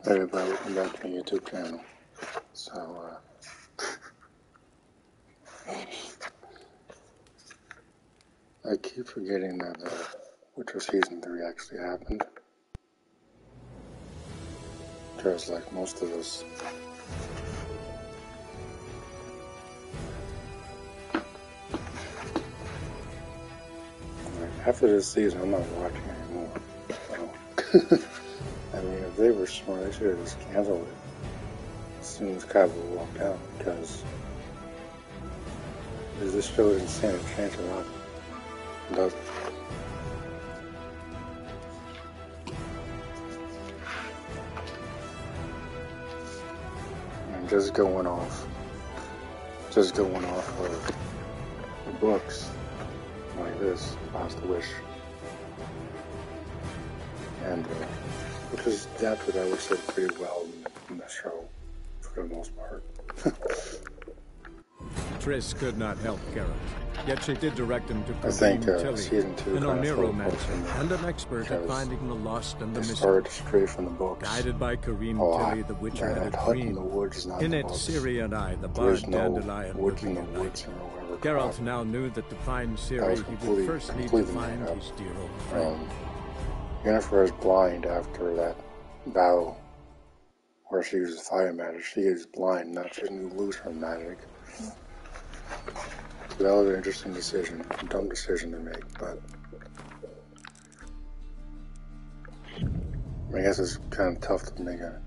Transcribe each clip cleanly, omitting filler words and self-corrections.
Hey everybody, welcome back to my YouTube channel. So, I keep forgetting that Witcher Season 3 actually happened. Just like most of us. After this season, I'm not watching anymore. So, I mean, if they were smart, they should have just canceled it as soon as Cavill walked out, because this show didn't stand a chance at all. It doesn't. And just going off of the books like this, Lost the Wish. And which is adapted, I would say, pretty well in the show, for the most part. Triss could not help Geralt, yet she did direct him to Season Tilly, 2 an Oneiromancer and an expert at finding the lost and the missing. Started straight from the books. Guided by Karim Tilly, the Witcher had a dream. In it, Ciri and I, the bard Dandelion, would reunite. Geralt now knew that to find Ciri, he would first need to find his dear old friend. Yennefer is blind after that battle where she uses fire magic. She is blind, not she doesn't lose her magic. So that was an interesting decision, a dumb decision to make, but I guess it's kind of tough to make a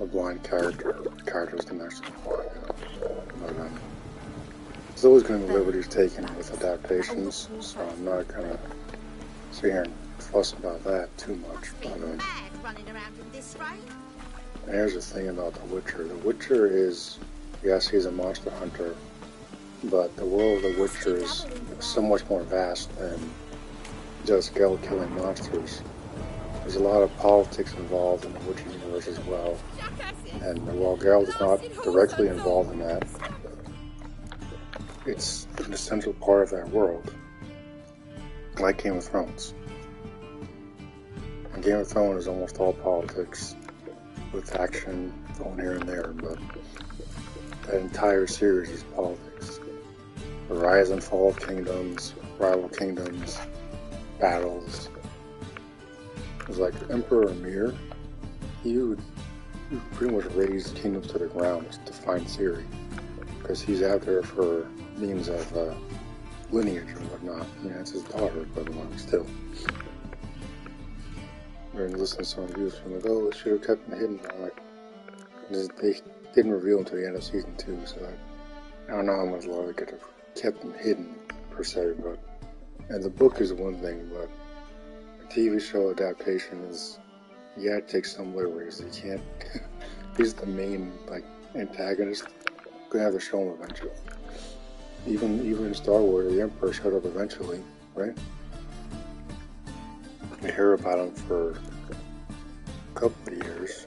blind character. The characters can actually fly, but there's always going to be liberties taken with adaptations, so I'm not going to sit here and fuss about that too much. But and here's the thing about The Witcher. The Witcher is, yes, he's a monster hunter, but the world of The Witcher is so much more vast than just Geralt killing monsters. There's a lot of politics involved in the Witcher universe as well, and while Geralt is not directly involved in that, it's an essential part of that world, like Game of Thrones. And Game of Thrones is almost all politics, with action going here and there, but that entire series is politics. The rise and fall of kingdoms, rival kingdoms, battles. It was like Emperor Emir, he would pretty much raise kingdoms to the ground to find Ciri, because he's out there for means of lineage and whatnot. I mean, that's his daughter, but still. We're listening to some reviews from like, oh, it should have kept him hidden. I'm like, they didn't reveal until the end of season 2, so I don't know how much longer they could have kept him hidden per se. But and the book is one thing, but a TV show adaptation is, yeah, it takes some liberties. You can't. He's the main antagonist. You're gonna have to show him eventually. Even in Star Wars, the Emperor showed up eventually, right? We hear about him for a couple of years.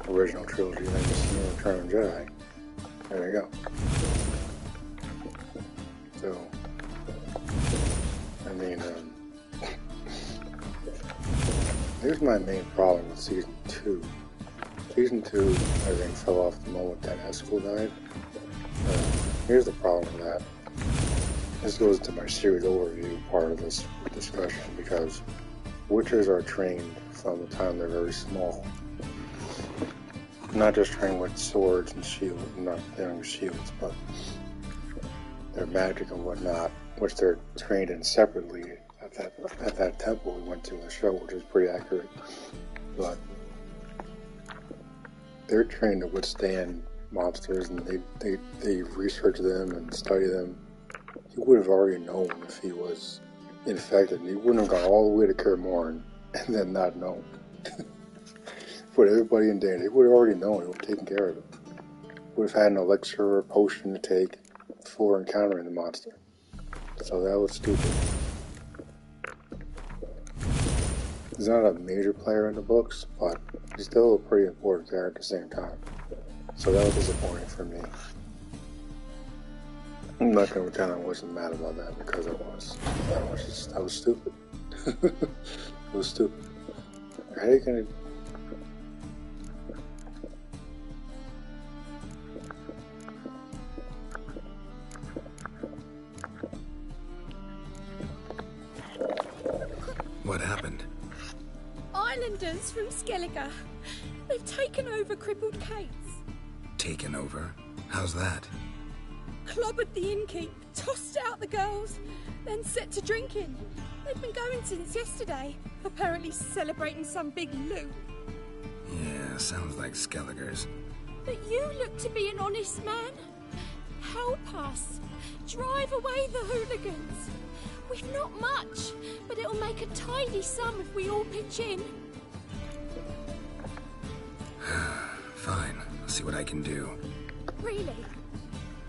Original trilogy, then just Return of the Jedi. There you go. So, I mean, here's my main problem with season 2. Season 2, I think, fell off the moment that Eskel died. Here's the problem with that. This goes to my series overview part of this discussion, because Witchers are trained from the time they're very small. Not just trained with swords and shields, not with shields, but their magic and whatnot, which they're trained in separately at that temple we went to in the show, which is pretty accurate. But they're trained to withstand monsters, and they research them and study them. He would have already known if he was infected. He wouldn't have gone all the way to Kaer Morhen and then not known. Put everybody in danger. He would have already known. He would have taken care of it. Would have had an elixir or a potion to take before encountering the monster. So that was stupid. He's not a major player in the books, but he's still a pretty important character at the same time. So that was disappointing for me. I'm not going to pretend I wasn't mad about that, because I was. That was stupid. It was stupid. How are you gonna... What happened? Islanders from Skellige. They've taken over crippled Kate's. Taken over? How's that? Clobbered the innkeep, tossed out the girls, then set to drinking. They've been going since yesterday, apparently celebrating some big loot. Yeah, sounds like Skelligers. But you look to be an honest man. Help us. Drive away the hooligans. We've not much, but it'll make a tidy sum if we all pitch in. Fine, I'll see what I can do. Really?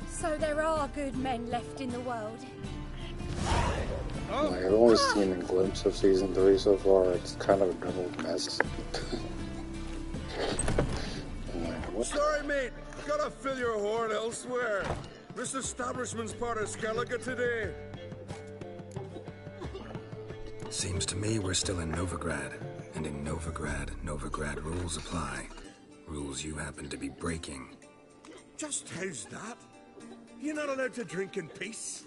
So there are good men left in the world? Like, I've only seen a glimpse of season 3 so far. It's kind of a double mess. Like, what? Sorry, mate. Gotta fill your horn elsewhere. This establishment's part of Skellige today. Seems to me we're still in Novigrad. And in Novigrad rules apply. Rules you happen to be breaking. Just how's that? You're not allowed to drink in peace?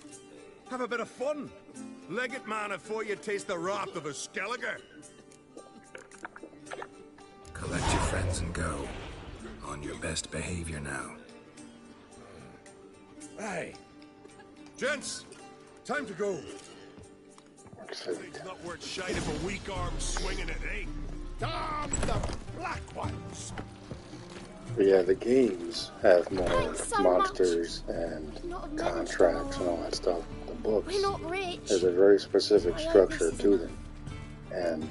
Have a bit of fun. Leg it, man, before you taste the wrath of a Skellige. Collect your friends and go. On your best behavior now. Aye. Gents, time to go. It's Not worth shite if a weak arm swinging it, eh? Damn the black ones! But yeah, the games have more Thanks so monsters and Not a contracts and all that stuff. The books, We're not rich. there's a very specific I structure hope this to is them. And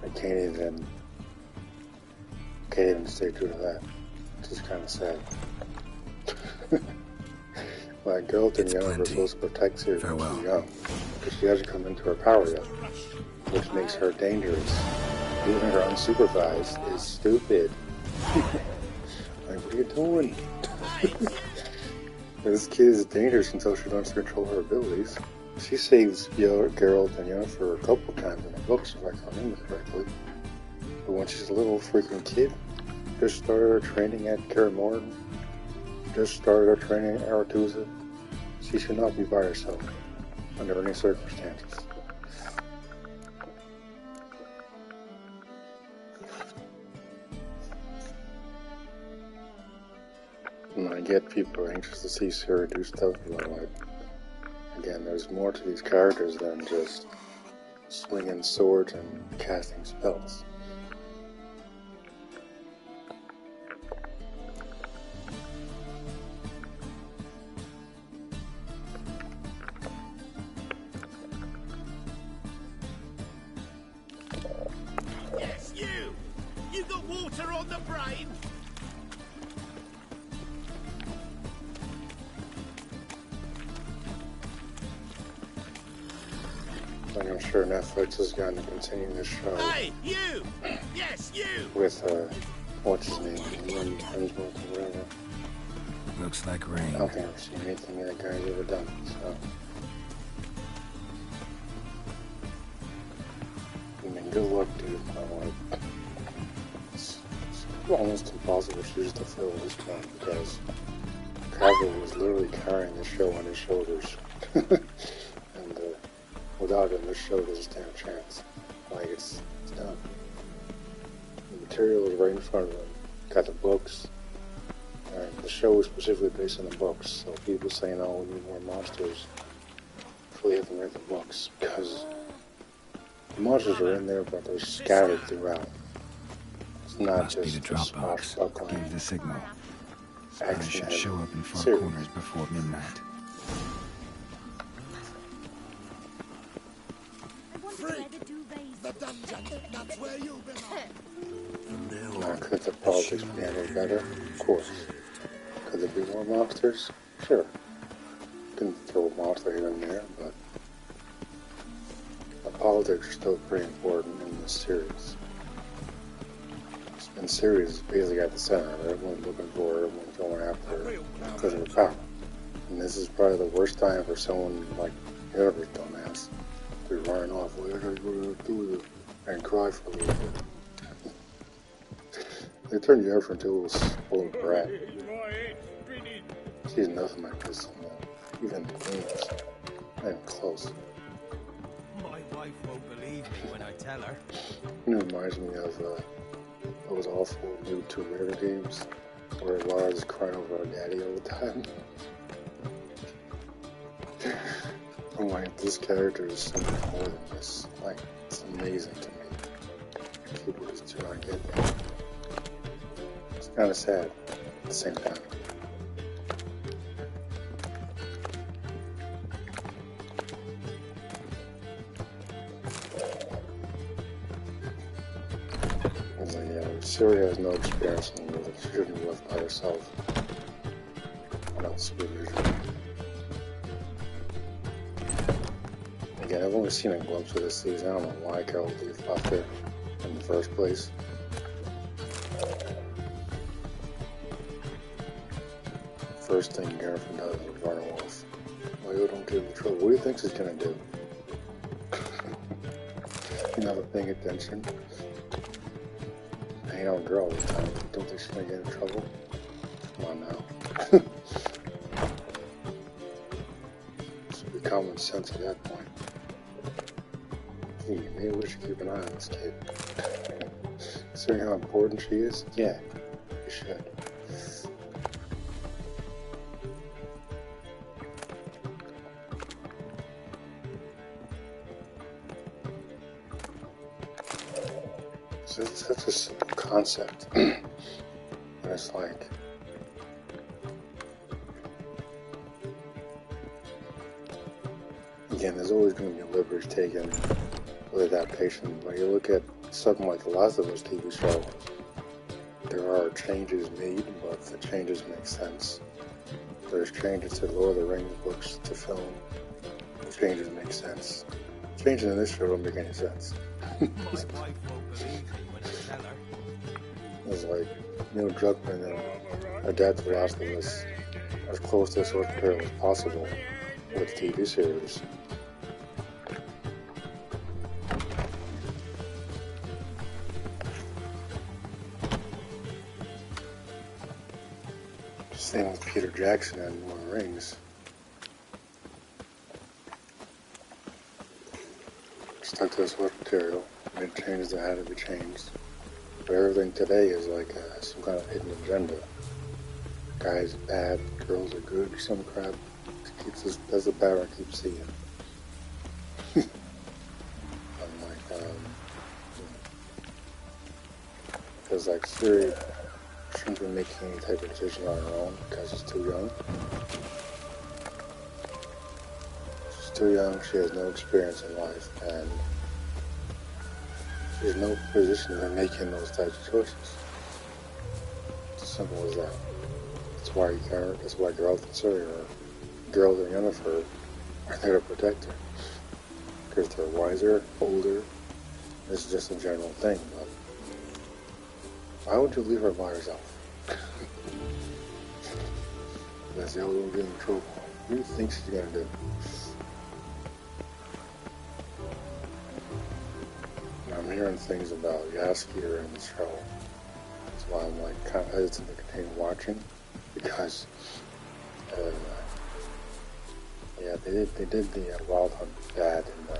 I can't even stay true to that. Which is kind of sad. Like, Geralt and It's Yennefer are plenty. supposed to protect Ciri when Farewell. she's young. Because she hasn't come into her power yet. Which makes her dangerous. Leaving her unsupervised is stupid. Like, what are you doing? This kid is dangerous until she learns to control her abilities. She saves Geralt and Yennefer a couple times in the books, if I can remember correctly. But when she's a little freaking kid, just started her training at Kaer Morhen, just started her training at Aretuza, she should not be by herself, under any circumstances. And I get people are anxious to see Ciri do stuff, but like, again, there's more to these characters than just swinging swords and casting spells. Yes, you! You got water on the brain? And I'm sure Netflix is going to continue this show Hey, you! Yes, you! with, what's his name? Liam Hemsworth or whatever. Looks like I rain. don't think I've seen anything that guy's ever done, so. I mean, good luck, dude. Like, it's almost impossible shoes to fill this one because Cavill was literally carrying the show on his shoulders. And without him, this show doesn't stand a chance. Like, it's done. The material is right in front of them. Got the books. And the show is specifically based on the books, so people saying, oh, we need more monsters, really haven't read the books, because the monsters are in there, but they're scattered throughout. It's not Must be just the Dropbox. Give the signal. Spies should show up in far Ciri. corners before midnight. The dungeon, that's where you belong. Now, could the politics be handled better? Of course. Could there be more monsters? Sure. You can throw a monster here and there, but the politics are still pretty important in this series. And series is basically at the center. Everyone's looking for her, everyone's going after her because of her power. And this is probably the worst time for someone like Yennefer's dumbass be running off. What are you going to do with it? And cry for a little bit. They turn Jennifer into a little spoiled brat. She's nothing like this. Even in games. Not even close. My wife won't believe me when I tell her. It reminds me of those awful new Tomb Raider games where Lara's crying over her daddy all the time. I'm like, this character is something more than this. Like, it's amazing to me. People just do not get that. It's kind of sad at the same time. Ciri has no experience in the world. She shouldn't be left by herself without supervision. Again, I've only seen a glimpse of this season. I don't know why Carol Leaf left her in the first place. First thing Gareth does is run off. Leo, don't get in trouble. What do you think she's gonna do? You're not paying attention. Hang out girl all the time. Don't think she's gonna get in trouble? Come on now. Should be common sense at that point. Hey, maybe we should keep an eye on this kid. Considering how important she is? Yeah, we should. It's such a simple concept. And it's like, again, there's always going to be liberties taken with that patient. When you look at something like The Last of Us TV show, there are changes made, but the changes make sense. There's changes to Lord of the Rings books to film. The changes make sense. Changes in this show don't make any sense. It's like Neil Druckmann and adapt The Last of Us as close to the source material as possible with the TV series. Same with Peter Jackson and Lord of the Rings. Stuck to the source material, made changes that had to be changed. But everything today is like some kind of hidden agenda. Guys are bad, girls are good, or some crap. That's the pattern I keep seeing. I'm like, because like Ciri shouldn't be making any type of decision on her own because she's too young. She's too young, she has no experience in life, and there's no position in making those types of choices. It's as simple as that. That's why Geralt and Ciri, or Geralt and Yennefer, are there to protect her. Because they're wiser, older. This is just a general thing, but why would you leave her by herself? That's the older will get in trouble. What do you think she's gonna do? I'm hearing things about Jaskier in the show. That's why I'm like kind of hesitant to continue watching, because yeah, they did the Wild Hunt bad in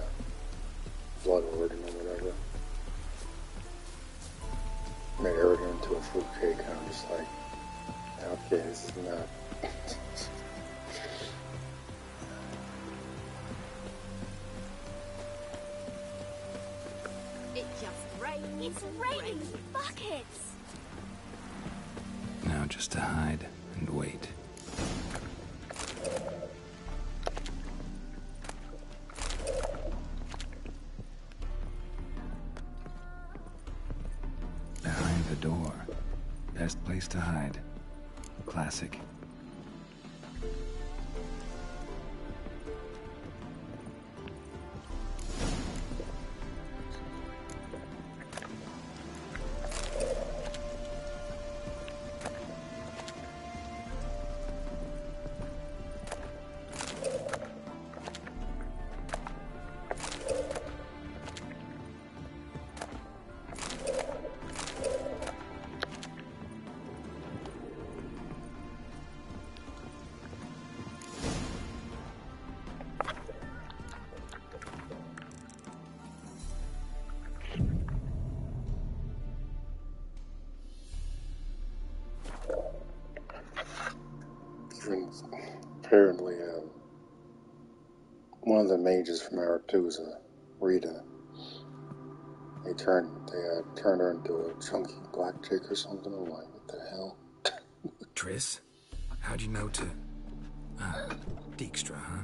Blood Origin or whatever. Made everything into a fruitcake, and I'm just like, okay, this is not. It's raining buckets! Now just to hide and wait. Behind the door. Best place to hide. Classic. Even apparently, one of the mages from Aretusa, Rita, they turned her into a chunky black chick or something. I'm like, what the hell? Triss? How'd you know to... Dijkstra, huh?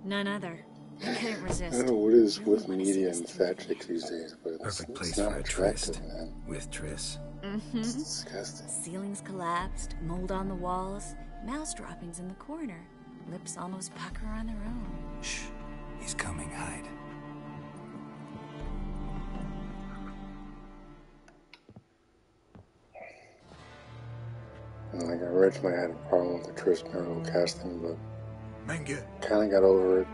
None other. I couldn't resist. I don't know what is with media and fat chicks these days, but Perfect place it's not for a attractive, tryst. man. With Triss. It's disgusting. Ceilings collapsed, mold on the walls, mouse droppings in the corner. Lips almost pucker on their own. Shh. He's coming. Hide. And like I originally had a problem with the Triss Merigold casting, but Menge. kind of got over it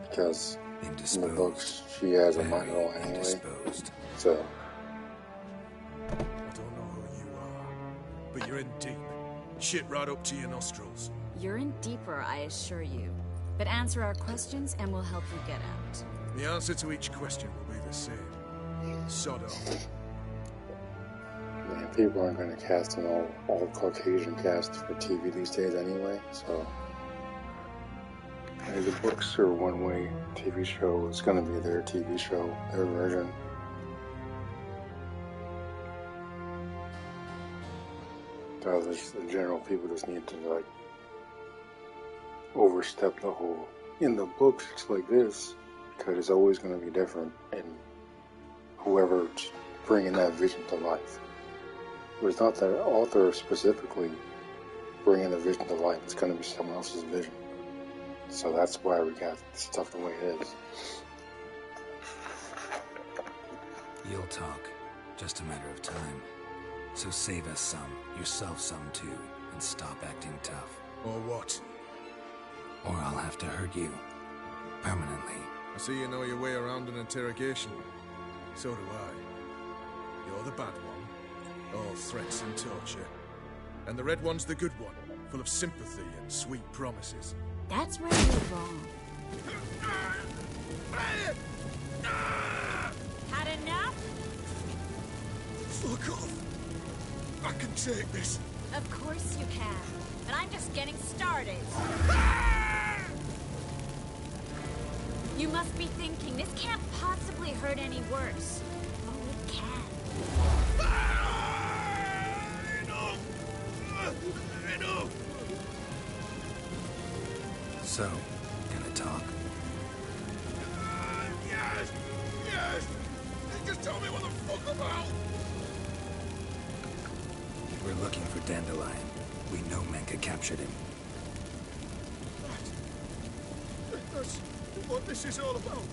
because in the books she has a minor anyway. So I don't know who you are, but you're in deep. Shit right up to your nostrils. You're in deeper, I assure you. But answer our questions and we'll help you get out. The answer to each question will be the same. Sod off. man, people aren't going to cast an all Caucasian cast for TV these days anyway. So the books are one way. TV show is going to be their TV show, their version. So the general people just need to like overstep the whole. In the books, it's like this because it's always going to be different, and whoever's bringing that vision to life. But it's not the author specifically bringing the vision to life. It's going to be someone else's vision. So that's why we got stuff the way it is. You'll talk. Just a matter of time. So save us some, yourself some too, and stop acting tough. Or what? Or I'll have to hurt you. Permanently. I see you know your way around an interrogation. So do I. You're the bad one. All threats and torture. And the red one's the good one, full of sympathy and sweet promises. That's where you're wrong. Had enough? Fuck off! I can take this. Of course you can. But I'm just getting started. You must be thinking, this can't possibly hurt any worse. Oh, it can. Enough! Enough! So, gonna talk? Yes! Yes! Just tell me what the fuck about! We're looking for Dandelion. We know Menka captured him. That's what this is all about.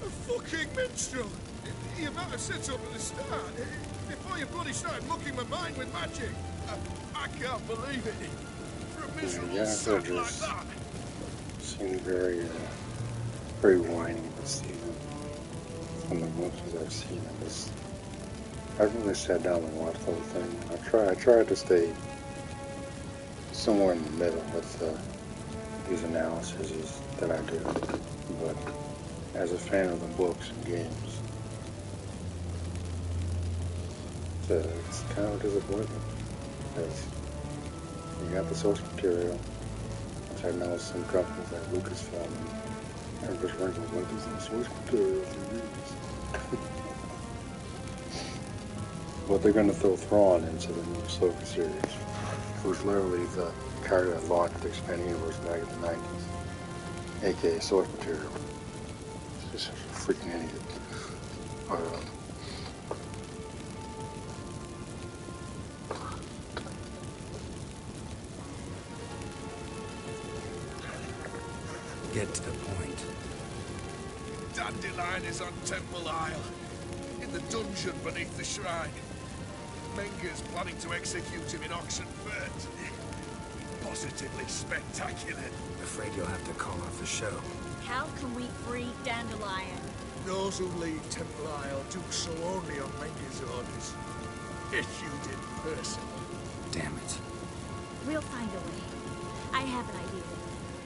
A fucking minstrel! You might have said so from the start. Before you bloody started mucking my mind with magic. I can't believe it. For a miserable sap like that. Seemed very, very whiny this season. From the monsters I've seen, I really sat down and watched the whole thing. I tried to stay somewhere in the middle with these analyses that I do, but as a fan of the books and games, it's kind of a disappointment because you got the source material, which I know some companies like Lucasfilm and just writing like this in the source material for years. But they're going to throw Thrawn into the new Ahsoka series, who's literally the character that launched the Expanded Universe back in the 90s, aka source material. She's such a freaking idiot. Get to the point. Dandelion is on Temple Isle, in the dungeon beneath the shrine. Menge's planning to execute him in Oxenfurt. Positively spectacular. Afraid you'll have to call off the show. How can we free Dandelion? Those who leave Temple Isle do so only on Menge's orders. Issued in person. Damn it. We'll find a way. I have an idea.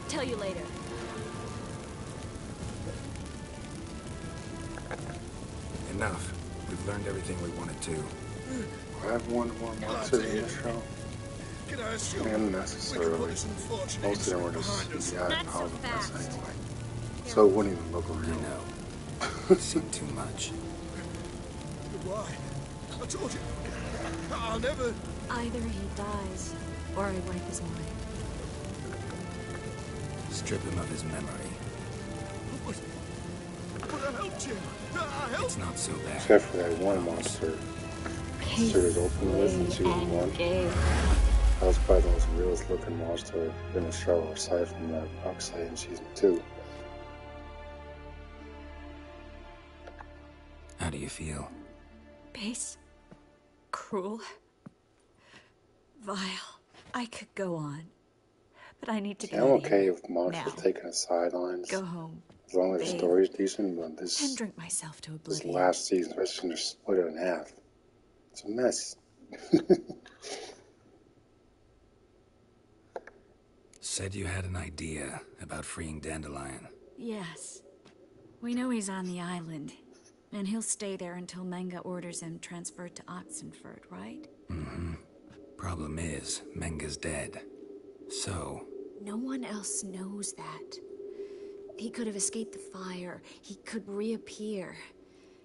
Tell you later. Enough. We've learned everything we wanted to. I have one more monster in the show. Can I assume unnecessarily. we can put this unfortunate Most of them were incident just behind us? Not so fast. anyway. So it wouldn't even look I real. know. I've seen too much. Why? I told you. I'll never... Either he dies, or I wipe his mind. Strip him of his memory. But I helped you. I helped. It's not so bad. Except for that one monster series opened with in season 1. That was probably the most realist looking monster in the show, aside from that Oxide in season 2. How do you feel? Base. Cruel. Vile. I could go on. But I need to get I'm out of okay here. with monsters Now. taking the sidelines. Go home. As long as the bathe, story's decent, but and this drink myself to this oblivion. last season, especially when they split it in half. It's a mess. Said you had an idea about freeing Dandelion. Yes. We know he's on the island, and he'll stay there until Menga orders him transferred to Oxenford, right? Mm-hmm. Problem is, Menga's dead. So... No one else knows that. He could have escaped the fire. He could reappear.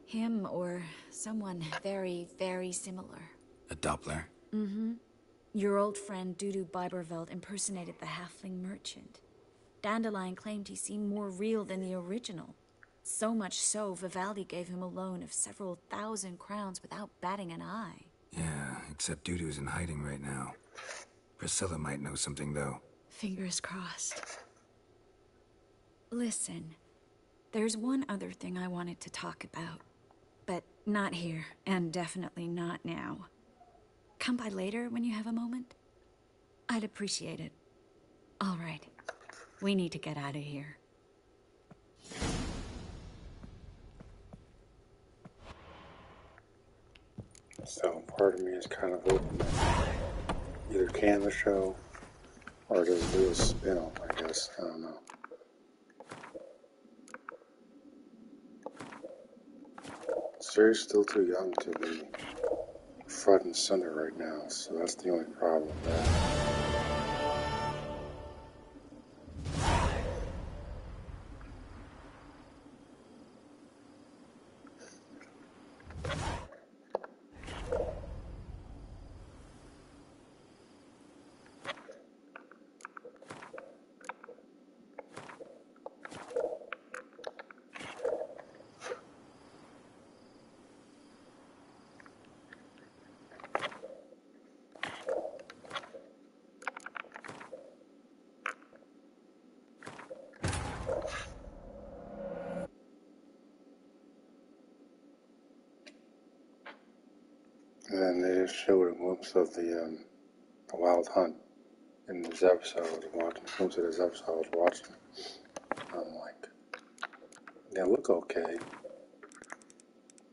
Him or someone very, very similar. a Doppler? Mm-hmm. Your old friend Dudu Biberveld impersonated the halfling merchant. Dandelion claimed he seemed more real than the original. So much so, Vivaldi gave him a loan of several thousand crowns without batting an eye. Yeah, except Dudu's in hiding right now. Priscilla might know something, though. Fingers crossed. Listen, there's one other thing I wanted to talk about. But not here, and definitely not now. Come by later when you have a moment? I'd appreciate it. All right. We need to get out of here. So part of me is kind of hoping that either can the show or just do a spin-off, I guess. I don't know. Siri's still too young to be front and center right now, so that's the only problem with that. And then they just showed a glimpse of the Wild Hunt in this episode. I was watching, a glimpse of this episode I was watching. I'm like, they look okay.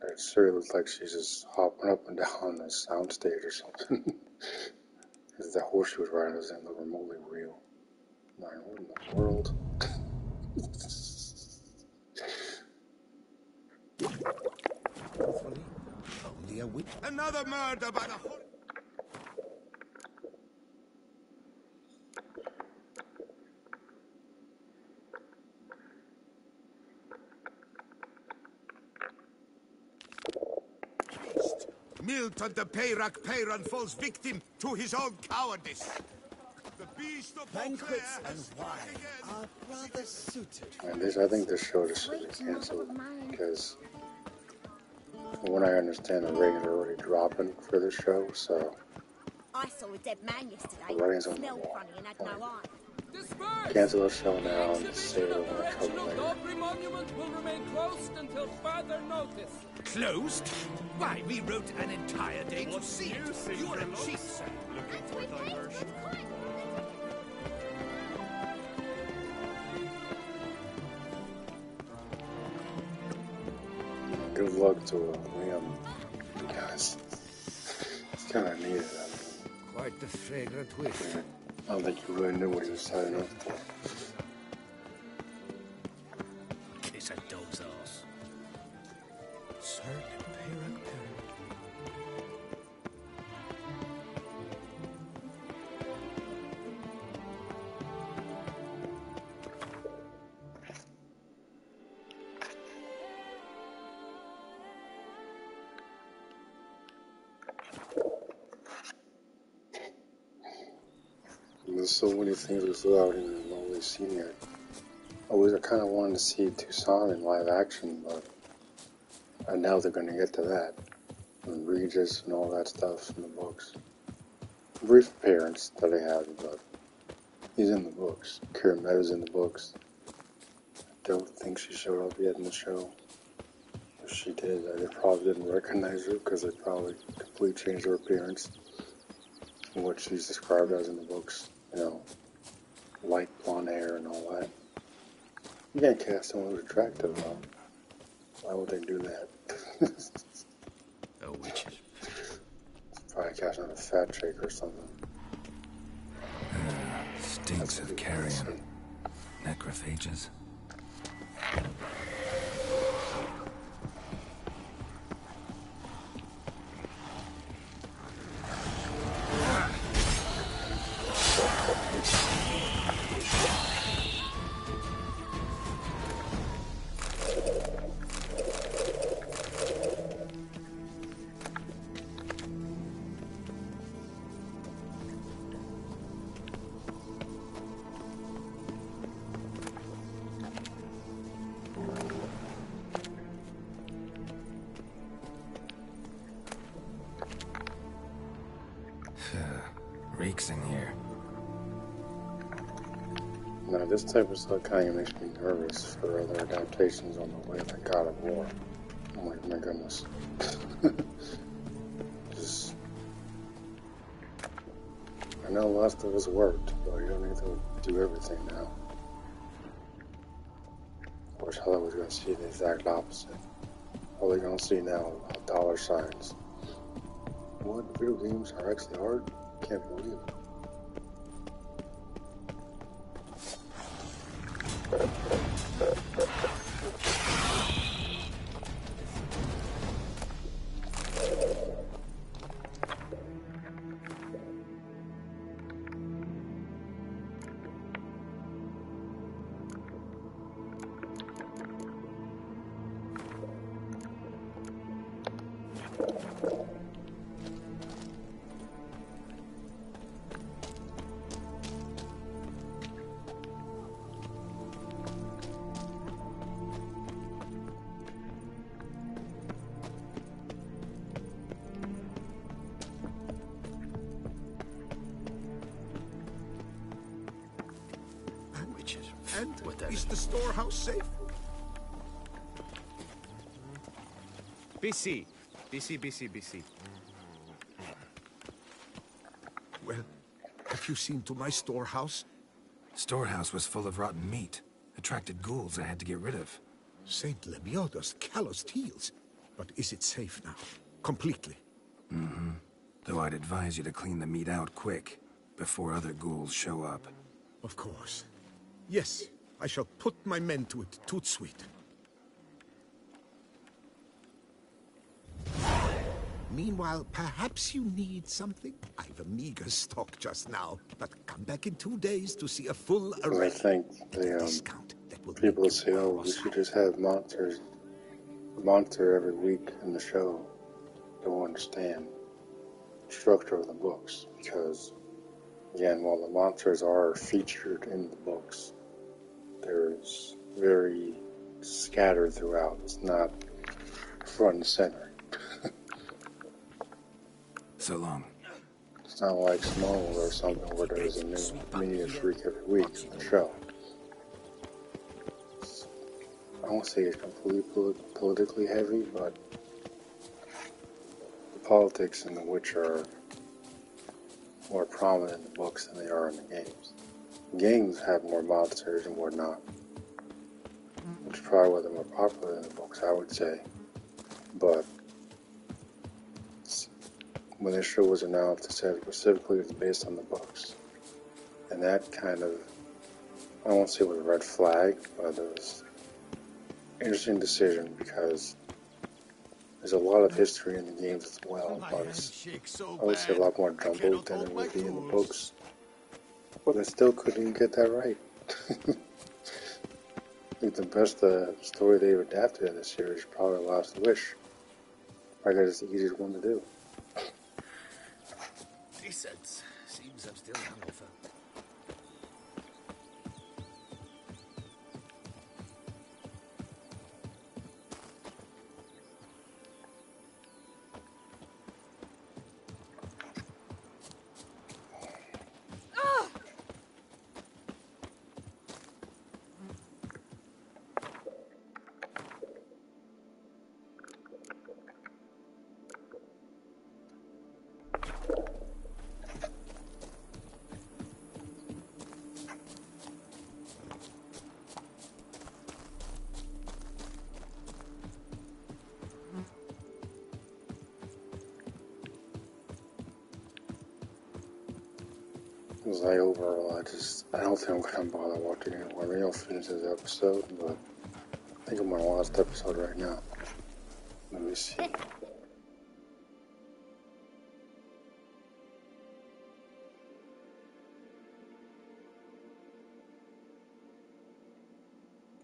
It sure looks like she's just hopping up and down on the soundstage or something. Because the horse she was riding doesn't look remotely real. I'm like, what in the world? Only a witch. Another murder by the horse. Milton the Peyrak Peyran falls victim to his own cowardice. The beast of banquets and wine are rather suited. And this, I think this show just should be canceled because, from what I understand, the ratings are already dropping for this show. So I saw a dead man yesterday. the ratings on the Smelled wall. funny and had no eye. Cancel the show now and save it when it comes later. Aubrey Monument will remain closed until further notice. Closed? Why, we wrote an entire day to see it. You are a cheat, sir. Looking for diversion. Good luck to Liam, guys. It's kind of needed. Quite the fragrant whiff. I don't think he really knew what he was signing up for. Kiss a dog's ass. Sir Peyrak Peyrak. there's so many things we still haven't really seen yet. I kind of wanted to see Toussaint in live action, but I know they're going to get to that. And Regis and all that stuff in the books. Brief appearance that they have, but he's in the books. Keira Meta's in the books. I don't think she showed up yet in the show. If she did, they probably didn't recognize her because they probably completely changed her appearance from what she's described as in the books. You know, light blonde hair and all that. You can't cast someone who's attractive, though. Why would they do that? Oh, witches. Probably casting on a fat chick or something. Stinks of carrion. Necrophages. Reeks in here. Now, this type of stuff kind of makes me nervous for other adaptations on the way like God of War. I'm like, my goodness. Just, I know Last of Us worked, but you don't need to do everything now. Of course, I was going to see the exact opposite. All they're going to see now are dollar signs. What? Video games are actually hard? Can't believe it. And is the storehouse safe? BC. Well, have you seen to my storehouse? Storehouse was full of rotten meat. Attracted ghouls I had to get rid of. Saint Lemioda's calloused heels. But is it safe now? Completely? Mm-hmm. Though I'd advise you to clean the meat out quick, before other ghouls show up. Of course. Yes, I shall put my men to it, tout sweet. Meanwhile, perhaps you need something? I've a meager stock just now, but come back in 2 days to see a full array. I think the people say, oh, we should just have monster every week in the show. Don't understand the structure of the books, because, again, while the monsters are featured in the books, there's very scattered throughout. It's not front and center. So long. It's not like Smallville or something where there's a new media freak every week in the show. I won't say it's completely politically heavy, but the politics in The Witcher are more prominent in the books than they are in the games. Games have more monsters and whatnot, which is probably why they're more popular in the books, I would say. But when this show was announced, it said specifically it's based on the books. And that kind of, I won't say it was a red flag, but it was an interesting decision because there's a lot of history in the games as well, but it's, I would say, a lot more jumbled than it would be in the books. But I still couldn't get that right. I think the best story they've adapted in this series is probably Last Wish. I guess it's the easiest one to do. Decent. Seems I'm still hungover. As I overall, I don't think I'm gonna bother watching anymore. Maybe I'll finish this episode, but I think I'm on the last episode right now. Let me see.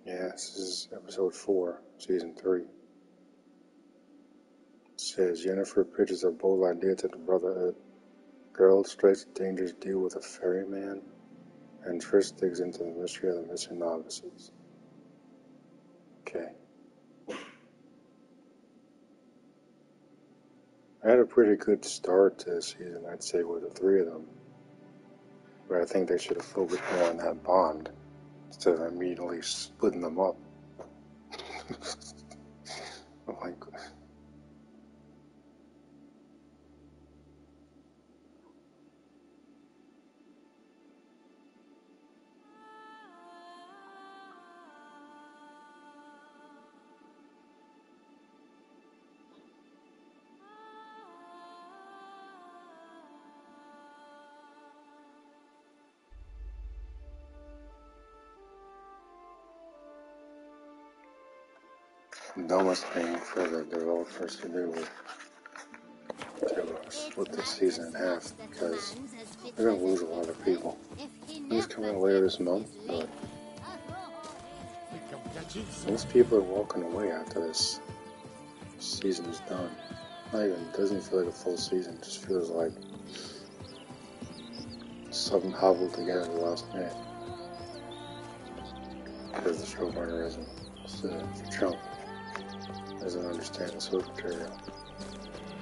Yeah, this is episode 4, season 3. It says Yennefer pitches a bold idea to the Brotherhood. Geralt strikes a dangerous deal with a ferryman, and Triss digs into the mystery of the missing novices. Okay. I had a pretty good start to this season, I'd say, with the 3 of them. But I think they should have focused more on that bond, instead of immediately splitting them up. Oh my God. The dumbest thing for the developers to do was to split this season in half, because they're going to lose a lot of people. It's coming out later this month, but most people are walking away after this season is done. It doesn't feel like a full season, it just feels like something hobbled together at the last minute. Because the showrunner isn't Trump doesn't understand the source material.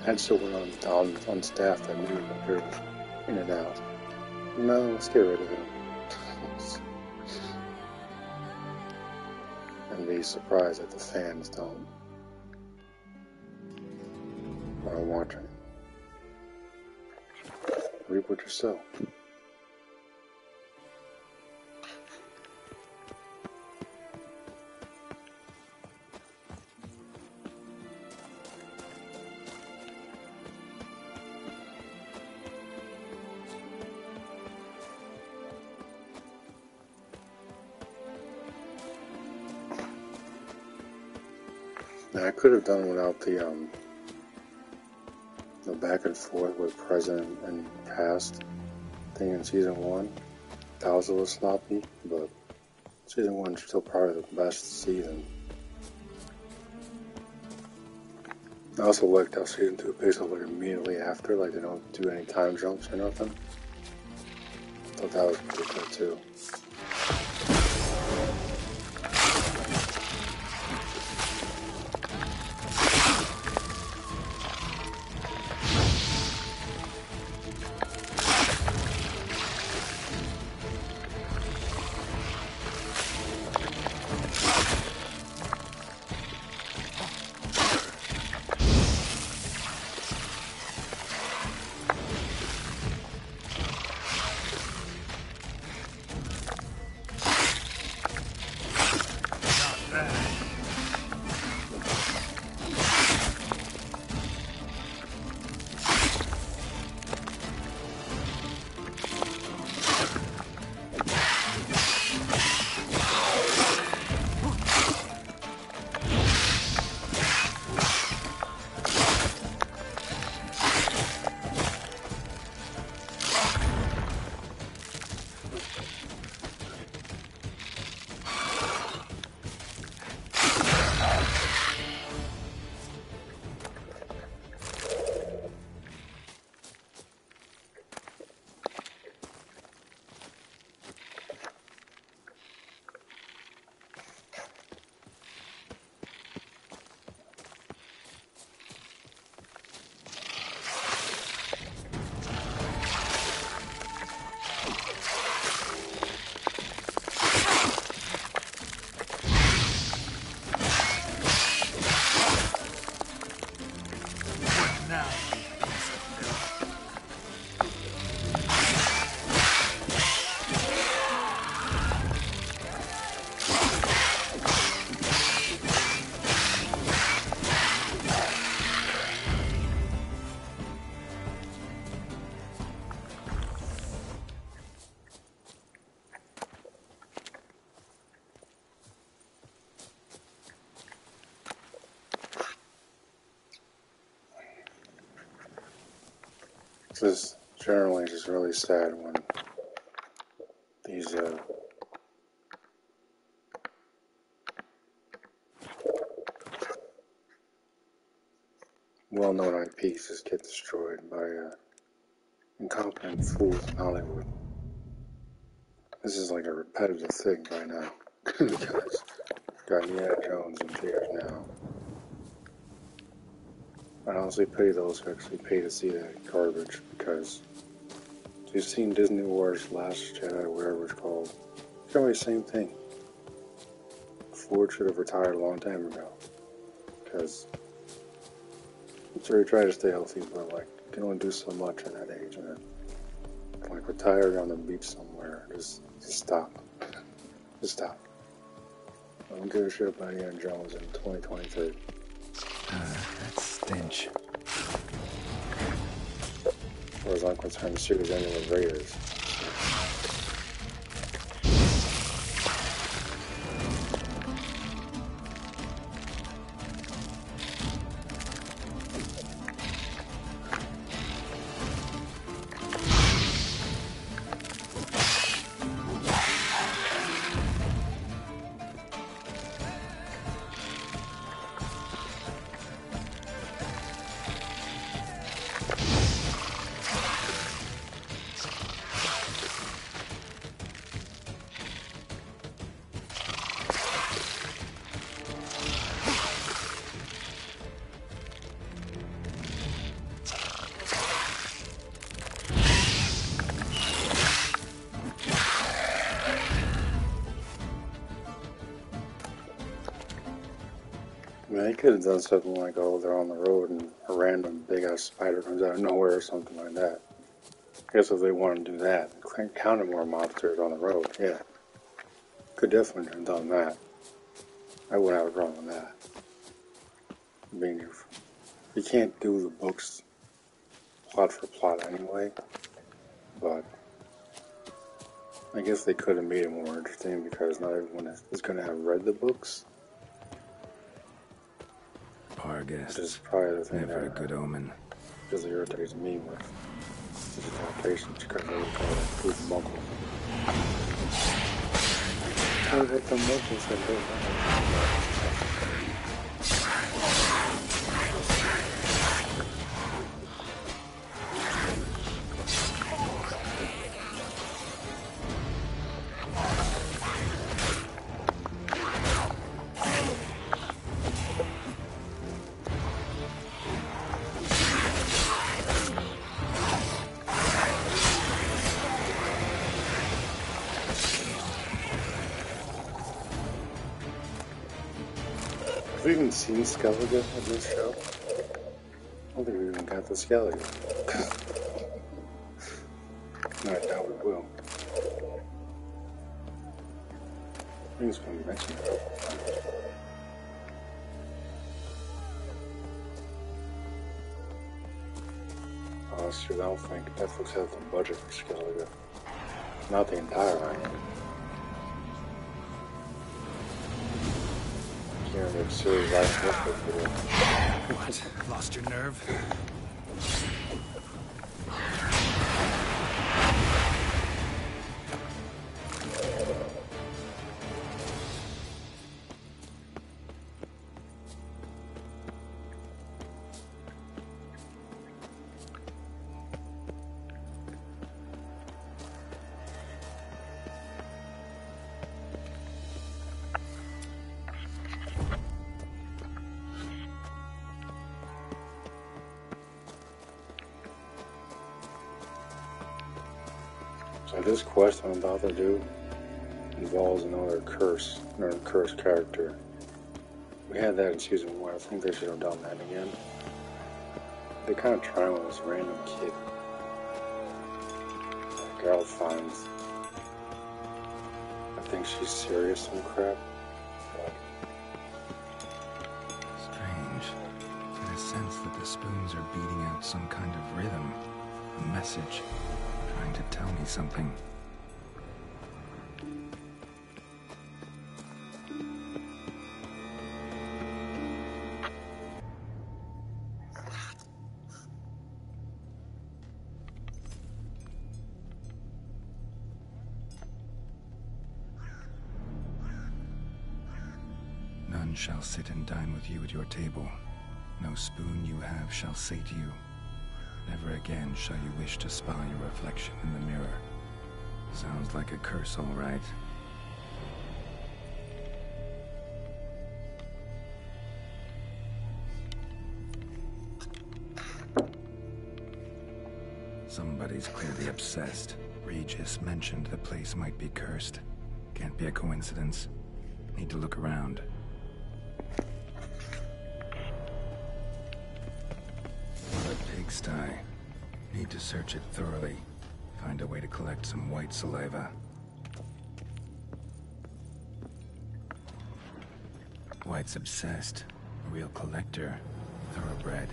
And so went on staff that knew appeared in and out. No, let's get rid of him. And be surprised that the fans don't want to watch it. Reap what you sow. Now, I could have done without the back and forth with present and past thing in season 1. That was a little sloppy, but season 1 is still probably the best season. I also liked how season 2 picks up like immediately after, like they don't do any time jumps or nothing. I thought that was pretty good too. This generally is just really sad when these well-known IPs just get destroyed by incompetent fools in Hollywood. This is like a repetitive thing by now. Because got Indiana Jones in theaters now. I honestly pity those who actually pay to see that garbage, because if you've seen Disney Wars Last Jedi, whatever it's called, it's gonna be the same thing. Ford should have retired a long time ago, because I'm sure he tried to stay healthy, but like, you can only do so much at that age, man. Like, retire on the beach somewhere. Just stop. Just stop. I don't give a shit about Indiana Jones in 2023. That stench. As far as I'm concerned, the series ended with Raiders. I mean, they could have done something like, oh, they're on the road and a random big-ass spider comes out of nowhere or something like that. I guess if they want to do that, counter more monsters on the road, yeah. Could definitely have done that. I wouldn't have a problem with that. I mean, you can't do the books plot for plot anyway, but I guess they could have made it more interesting because not everyone is going to have read the books. Argus. Which is probably the thing never a good omen. Just irritates me with these adaptations because they would call it food muggle. Tell what the muggles have done. Have we even seen Skellige in this show? I don't think we even got the Skellige. No, I doubt we will. I think it's been mentioned a couple times. Honestly, I don't think Netflix has the budget for Skellige. Not the entire island. Series What? Lost your nerve? So this quest I'm about to do involves another cursed character. We had that in season 1. I think they should have done that again. They're kind of trying with this random kid. Geralt finds. I think she's serious and crap. Strange. I sense that the spoons are beating out some kind of rhythm, a message. Trying to tell me something. None shall sit and dine with you at your table. No spoon you have shall say to you, never again shall you wish to spy your reflection in the mirror. Sounds like a curse, all right. Somebody's clearly obsessed. Regis mentioned the place might be cursed. Can't be a coincidence. Need to look around. A pigsty. Need to search it thoroughly. Find a way to collect some white saliva. White's obsessed. A real collector. Thoroughbred.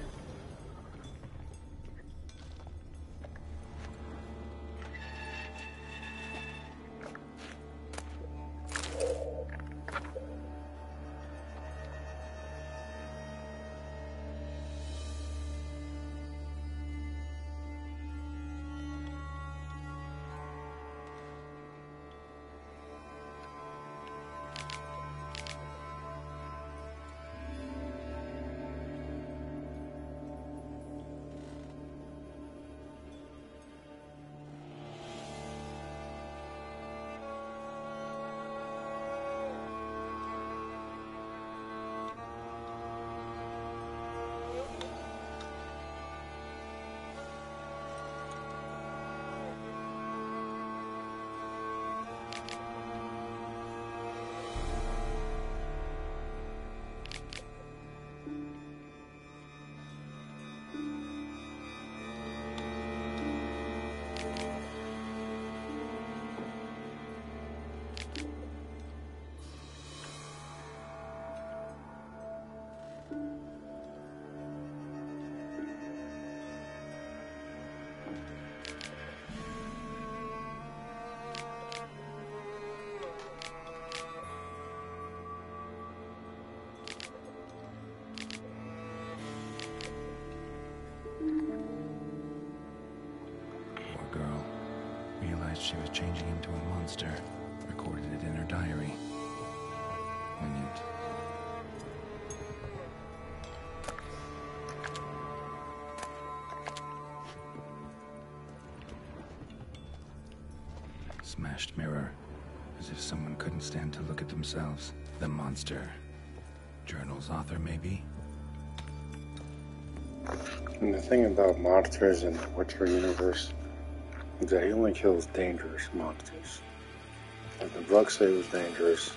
She was changing into a monster. Recorded it in her diary. Poignant. Smashed mirror. As if someone couldn't stand to look at themselves. The monster. Journal's author, maybe? And the thing about monsters in the Witcher universe is that he only kills dangerous monsters. Like the Bruxelles was dangerous,